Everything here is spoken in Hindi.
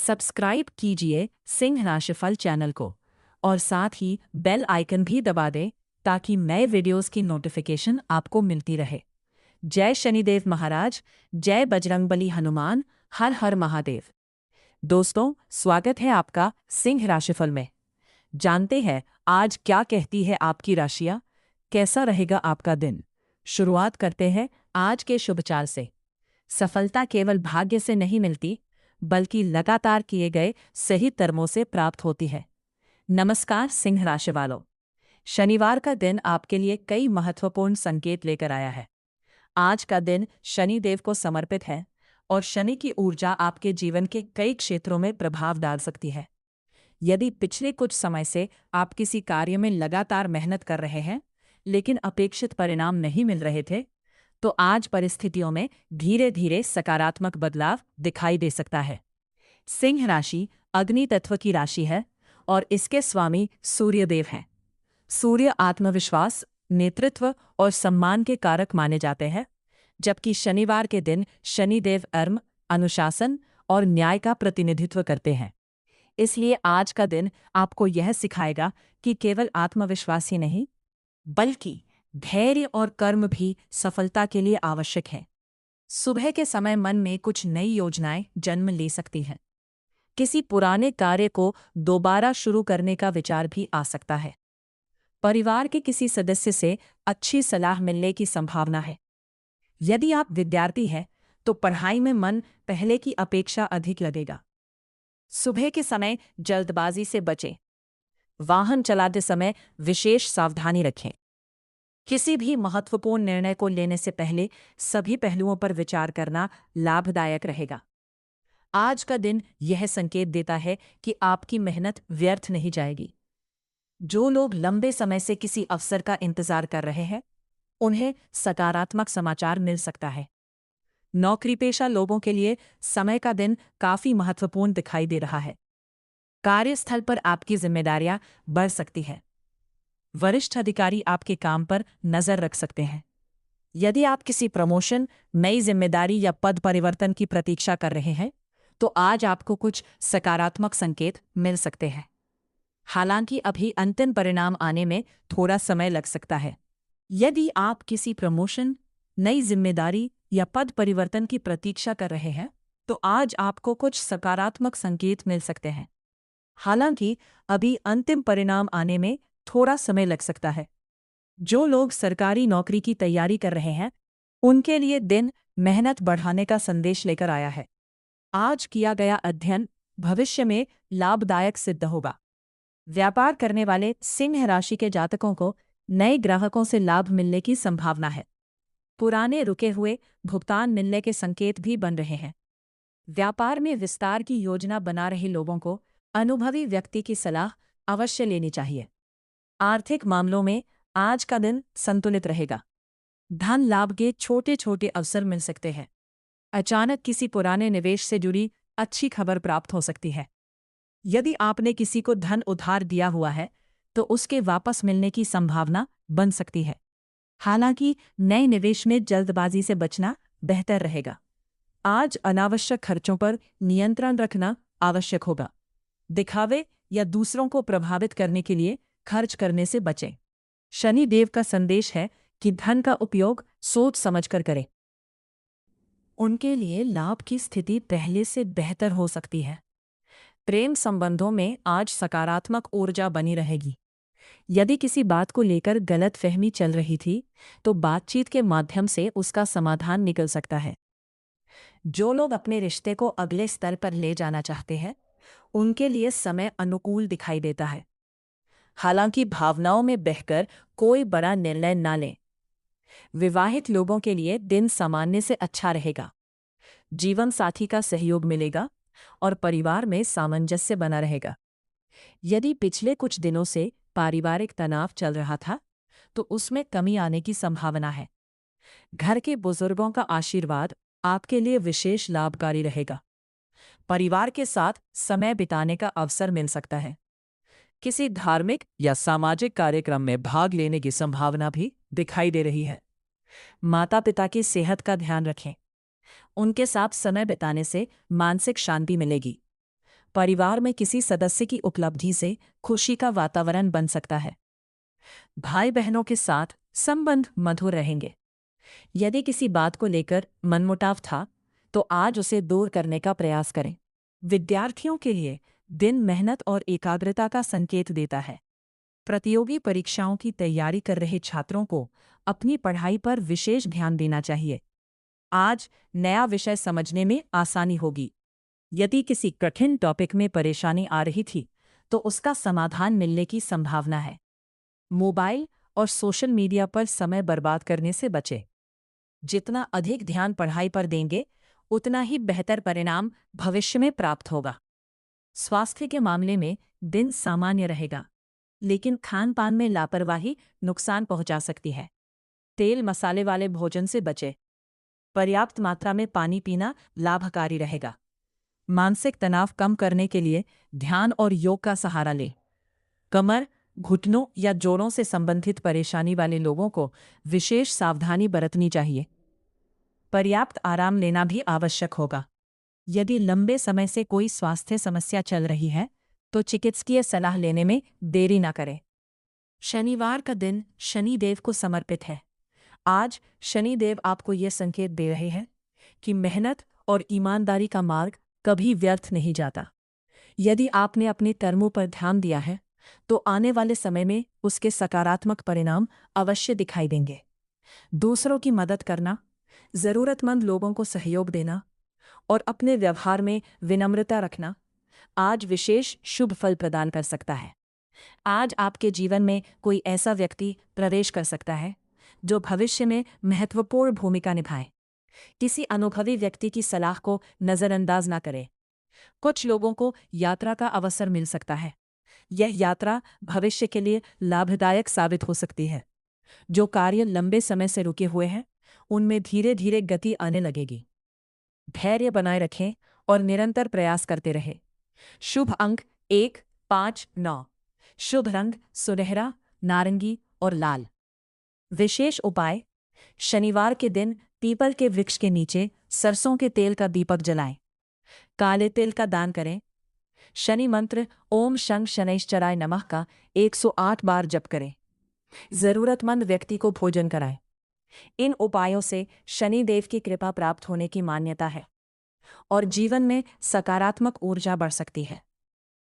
सब्सक्राइब कीजिए सिंह राशिफल चैनल को और साथ ही बेल आइकन भी दबा दें ताकि नए वीडियोस की नोटिफिकेशन आपको मिलती रहे। जय शनिदेव महाराज, जय बजरंगबली हनुमान, हर हर महादेव। दोस्तों, स्वागत है आपका सिंह राशिफल में। जानते हैं आज क्या कहती है आपकी राशियां, कैसा रहेगा आपका दिन। शुरुआत करते हैं आज के शुभचार से। सफलता केवल भाग्य से नहीं मिलती, बल्कि लगातार किए गए सही कर्मों से प्राप्त होती है। नमस्कार सिंह राशि वालों, शनिवार का दिन आपके लिए कई महत्वपूर्ण संकेत लेकर आया है। आज का दिन शनिदेव को समर्पित है और शनि की ऊर्जा आपके जीवन के कई क्षेत्रों में प्रभाव डाल सकती है। यदि पिछले कुछ समय से आप किसी कार्य में लगातार मेहनत कर रहे हैं लेकिन अपेक्षित परिणाम नहीं मिल रहे थे, तो आज परिस्थितियों में धीरे धीरे सकारात्मक बदलाव दिखाई दे सकता है। सिंह राशि अग्नि तत्व की राशि है और इसके स्वामी सूर्यदेव हैं। सूर्य आत्मविश्वास, नेतृत्व और सम्मान के कारक माने जाते हैं, जबकि शनिवार के दिन शनिदेव कर्म, अनुशासन और न्याय का प्रतिनिधित्व करते हैं। इसलिए आज का दिन आपको यह सिखाएगा कि केवल आत्मविश्वास ही नहीं, बल्कि धैर्य और कर्म भी सफलता के लिए आवश्यक है। सुबह के समय मन में कुछ नई योजनाएं जन्म ले सकती हैं। किसी पुराने कार्य को दोबारा शुरू करने का विचार भी आ सकता है। परिवार के किसी सदस्य से अच्छी सलाह मिलने की संभावना है। यदि आप विद्यार्थी हैं तो पढ़ाई में मन पहले की अपेक्षा अधिक लगेगा। सुबह के समय जल्दबाजी से बचें। वाहन चलाते समय विशेष सावधानी रखें। किसी भी महत्वपूर्ण निर्णय को लेने से पहले सभी पहलुओं पर विचार करना लाभदायक रहेगा। आज का दिन यह संकेत देता है कि आपकी मेहनत व्यर्थ नहीं जाएगी। जो लोग लंबे समय से किसी अवसर का इंतजार कर रहे हैं, उन्हें सकारात्मक समाचार मिल सकता है। नौकरीपेशा लोगों के लिए समय का दिन काफी महत्वपूर्ण दिखाई दे रहा है। कार्यस्थल पर आपकी जिम्मेदारियां बढ़ सकती हैं। वरिष्ठ अधिकारी आपके काम पर नजर रख सकते हैं। यदि आप किसी प्रमोशन, नई जिम्मेदारी या पद परिवर्तन की प्रतीक्षा कर रहे हैं, तो आज आपको कुछ सकारात्मक संकेत मिल सकते हैं। हालांकि अभी अंतिम परिणाम आने में थोड़ा समय लग सकता है। यदि आप किसी प्रमोशन, नई जिम्मेदारी या पद परिवर्तन की प्रतीक्षा कर रहे हैं, तो आज आपको कुछ सकारात्मक संकेत मिल सकते हैं। हालांकि अभी अंतिम परिणाम आने में थोड़ा समय लग सकता है। जो लोग सरकारी नौकरी की तैयारी कर रहे हैं, उनके लिए दिन मेहनत बढ़ाने का संदेश लेकर आया है। आज किया गया अध्ययन भविष्य में लाभदायक सिद्ध होगा। व्यापार करने वाले सिंह राशि के जातकों को नए ग्राहकों से लाभ मिलने की संभावना है। पुराने रुके हुए भुगतान मिलने के संकेत भी बन रहे हैं। व्यापार में विस्तार की योजना बना रहे लोगों को अनुभवी व्यक्ति की सलाह अवश्य लेनी चाहिए। आर्थिक मामलों में आज का दिन संतुलित रहेगा। धन लाभ के छोटे छोटे अवसर मिल सकते हैं। अचानक किसी पुराने निवेश से जुड़ी अच्छी खबर प्राप्त हो सकती है। यदि आपने किसी को धन उधार दिया हुआ है, तो उसके वापस मिलने की संभावना बन सकती है। हालांकि नए निवेश में जल्दबाजी से बचना बेहतर रहेगा। आज अनावश्यक खर्चों पर नियंत्रण रखना आवश्यक होगा। दिखावे या दूसरों को प्रभावित करने के लिए खर्च करने से बचें। शनि देव का संदेश है कि धन का उपयोग सोच समझकर करें। उनके लिए लाभ की स्थिति पहले से बेहतर हो सकती है। प्रेम संबंधों में आज सकारात्मक ऊर्जा बनी रहेगी। यदि किसी बात को लेकर गलतफहमी चल रही थी, तो बातचीत के माध्यम से उसका समाधान निकल सकता है। जो लोग अपने रिश्ते को अगले स्तर पर ले जाना चाहते हैं, उनके लिए समय अनुकूल दिखाई देता है। हालांकि भावनाओं में बहकर कोई बड़ा निर्णय न लें। विवाहित लोगों के लिए दिन सामान्य से अच्छा रहेगा। जीवन साथी का सहयोग मिलेगा और परिवार में सामंजस्य बना रहेगा। यदि पिछले कुछ दिनों से पारिवारिक तनाव चल रहा था, तो उसमें कमी आने की संभावना है। घर के बुजुर्गों का आशीर्वाद आपके लिए विशेष लाभकारी रहेगा। परिवार के साथ समय बिताने का अवसर मिल सकता है। किसी धार्मिक या सामाजिक कार्यक्रम में भाग लेने की संभावना भी दिखाई दे रही है। माता पिता की सेहत का ध्यान रखें। उनके साथ समय बिताने से मानसिक शांति मिलेगी। परिवार में किसी सदस्य की उपलब्धि से खुशी का वातावरण बन सकता है। भाई बहनों के साथ संबंध मधुर रहेंगे। यदि किसी बात को लेकर मनमुटाव था, तो आज उसे दूर करने का प्रयास करें। विद्यार्थियों के लिए दिन मेहनत और एकाग्रता का संकेत देता है। प्रतियोगी परीक्षाओं की तैयारी कर रहे छात्रों को अपनी पढ़ाई पर विशेष ध्यान देना चाहिए। आज नया विषय समझने में आसानी होगी। यदि किसी कठिन टॉपिक में परेशानी आ रही थी, तो उसका समाधान मिलने की संभावना है। मोबाइल और सोशल मीडिया पर समय बर्बाद करने से बचें। जितना अधिक ध्यान पढ़ाई पर देंगे, उतना ही बेहतर परिणाम भविष्य में प्राप्त होगा। स्वास्थ्य के मामले में दिन सामान्य रहेगा, लेकिन खान पान में लापरवाही नुकसान पहुंचा सकती है। तेल मसाले वाले भोजन से बचें। पर्याप्त मात्रा में पानी पीना लाभकारी रहेगा। मानसिक तनाव कम करने के लिए ध्यान और योग का सहारा लें। कमर, घुटनों या जोड़ों से संबंधित परेशानी वाले लोगों को विशेष सावधानी बरतनी चाहिए। पर्याप्त आराम लेना भी आवश्यक होगा। यदि लंबे समय से कोई स्वास्थ्य समस्या चल रही है, तो चिकित्सकीय सलाह लेने में देरी न करें। शनिवार का दिन शनिदेव को समर्पित है। आज शनिदेव आपको यह संकेत दे रहे हैं कि मेहनत और ईमानदारी का मार्ग कभी व्यर्थ नहीं जाता। यदि आपने अपने कर्मों पर ध्यान दिया है, तो आने वाले समय में उसके सकारात्मक परिणाम अवश्य दिखाई देंगे। दूसरों की मदद करना, जरूरतमंद लोगों को सहयोग देना और अपने व्यवहार में विनम्रता रखना आज विशेष शुभ फल प्रदान कर सकता है। आज आपके जीवन में कोई ऐसा व्यक्ति प्रवेश कर सकता है जो भविष्य में महत्वपूर्ण भूमिका निभाए। किसी अनुभवी व्यक्ति की सलाह को नजरअंदाज न करें। कुछ लोगों को यात्रा का अवसर मिल सकता है। यह यात्रा भविष्य के लिए लाभदायक साबित हो सकती है। जो कार्य लंबे समय से रुके हुए हैं, उनमें धीरे धीरे गति आने लगेगी। धैर्य बनाए रखें और निरंतर प्रयास करते रहें। शुभ अंक 1, 5, 9। शुभ रंग सुनहरा, नारंगी और लाल। विशेष उपाय: शनिवार के दिन पीपल के वृक्ष के नीचे सरसों के तेल का दीपक जलाएं। काले तिल का दान करें। शनि मंत्र ओम शं शनैश्चराय नमः का 108 बार जप करें। जरूरतमंद व्यक्ति को भोजन कराएं। इन उपायों से शनिदेव की कृपा प्राप्त होने की मान्यता है और जीवन में सकारात्मक ऊर्जा बढ़ सकती है।